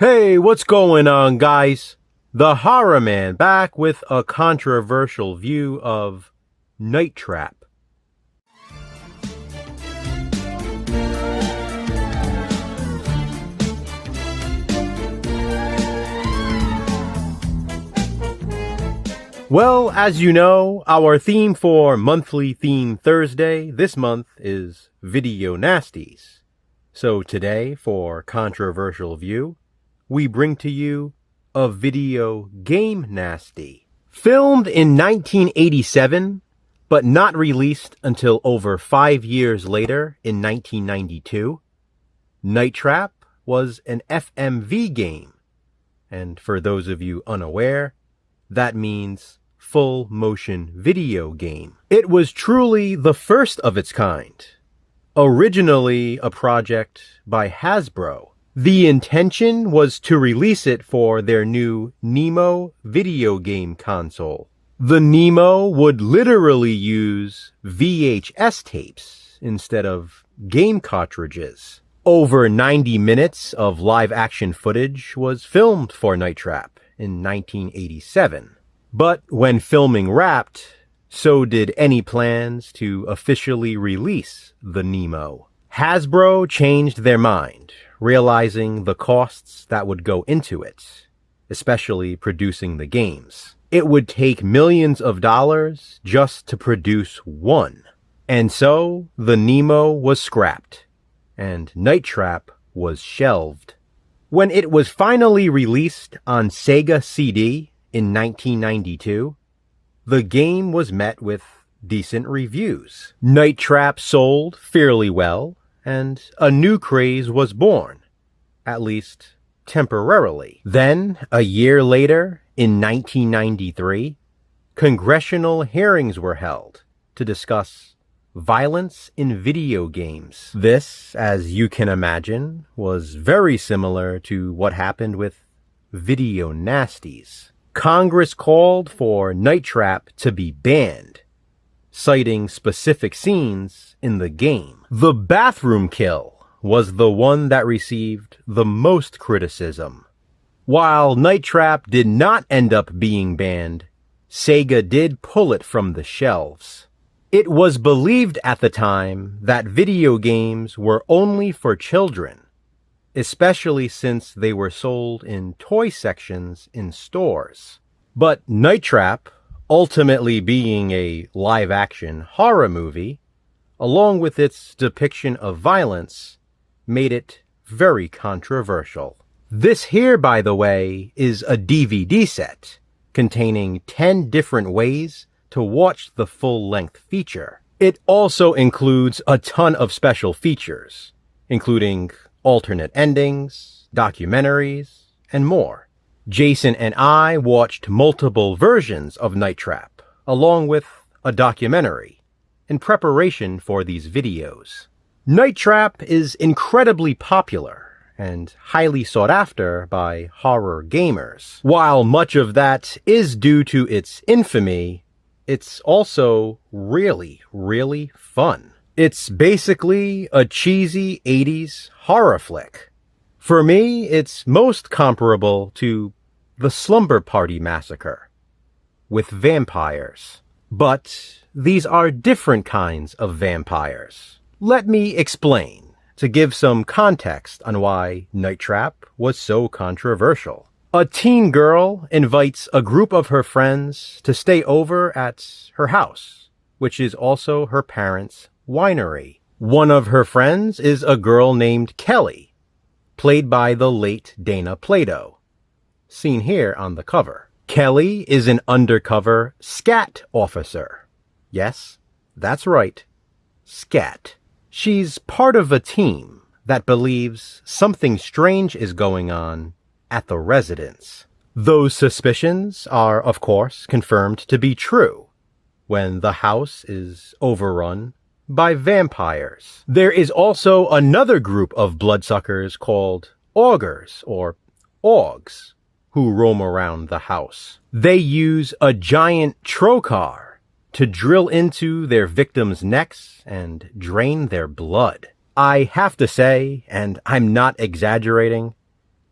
Hey, what's going on, guys? The Horror Man back with a controversial view of Night Trap. Well, as you know, our theme for Monthly Theme Thursday this month is Video Nasties. So today, for Controversial View, we bring to you a video game nasty. Filmed in 1987, but not released until over 5 years later in 1992, Night Trap was an FMV game. And for those of you unaware, that means full motion video game. It was truly the first of its kind. Originally a project by Hasbro. The intention was to release it for their new Nemo video game console. The Nemo would literally use VHS tapes instead of game cartridges. Over 90 minutes of live action footage was filmed for Night Trap in 1987. But when filming wrapped, so did any plans to officially release the Nemo. Hasbro changed their mind, realizing the costs that would go into it, especially producing the games. It would take millions of dollars just to produce one. And so, the Nemo was scrapped, and Night Trap was shelved. When it was finally released on Sega CD in 1992, the game was met with decent reviews. Night Trap sold fairly well, and a new craze was born, at least temporarily. Then, a year later, in 1993, congressional hearings were held to discuss violence in video games. This, as you can imagine, was very similar to what happened with video nasties. Congress called for Night Trap to be banned, citing specific scenes in the game. The bathroom kill was the one that received the most criticism. While Night Trap did not end up being banned, Sega did pull it from the shelves. It was believed at the time that video games were only for children, especially since they were sold in toy sections in stores. But Night Trap, ultimately being a live-action horror movie, along with its depiction of violence, made it very controversial. This here, by the way, is a DVD set containing 10 different ways to watch the full-length feature. It also includes a ton of special features, including alternate endings, documentaries, and more. Jason and I watched multiple versions of Night Trap, along with a documentary, in preparation for these videos. Night Trap is incredibly popular and highly sought after by horror gamers. While much of that is due to its infamy, it's also really, really fun. It's basically a cheesy 80s horror flick. For me, it's most comparable to the Slumber Party Massacre, with vampires. But these are different kinds of vampires. Let me explain, to give some context on why Night Trap was so controversial. A teen girl invites a group of her friends to stay over at her house, which is also her parents' winery. One of her friends is a girl named Kelly, played by the late Dana Plato, seen here on the cover. Kelly is an undercover SCAT officer. Yes, that's right, SCAT. She's part of a team that believes something strange is going on at the residence. Those suspicions are, of course, confirmed to be true when the house is overrun by vampires. There is also another group of bloodsuckers called augurs, or augs, who roam around the house. They use a giant trocar to drill into their victims' necks and drain their blood. I have to say, and I'm not exaggerating,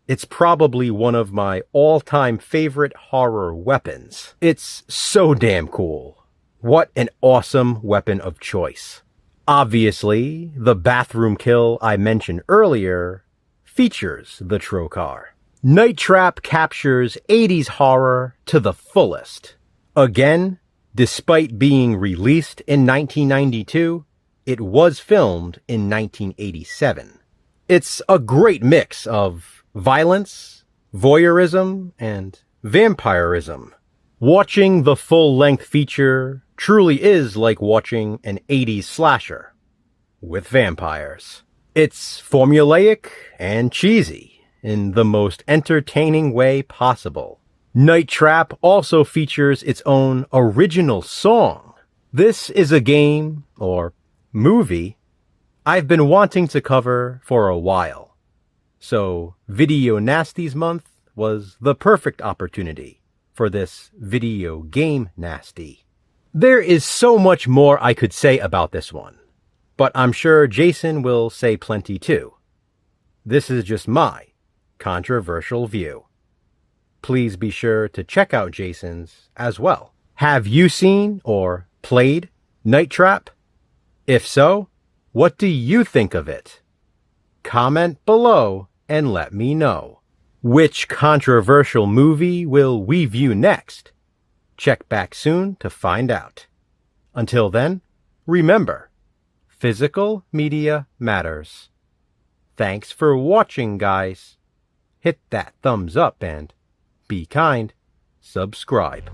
It's probably one of my all-time favorite horror weapons. It's so damn cool. What an awesome weapon of choice. Obviously, the bathroom kill I mentioned earlier features the trocar. Night Trap captures 80s horror to the fullest. Again, despite being released in 1992, it was filmed in 1987. It's a great mix of violence, voyeurism, and vampirism. Watching the full-length feature truly is like watching an 80s slasher with vampires. It's formulaic and cheesy in the most entertaining way possible. Night Trap also features its own original song. This is a game, or movie, I've been wanting to cover for a while. So Video Nasties Month was the perfect opportunity for this video game nasty. There is so much more I could say about this one, but I'm sure Jason will say plenty too. This is just my controversial view. Please be sure to check out Jason's as well. Have you seen or played Night Trap? If so, what do you think of it? Comment below and let me know. Which controversial movie will we view next? Check back soon to find out. Until then, remember, physical media matters. Thanks for watching, guys. Hit that thumbs up and be kind. Subscribe.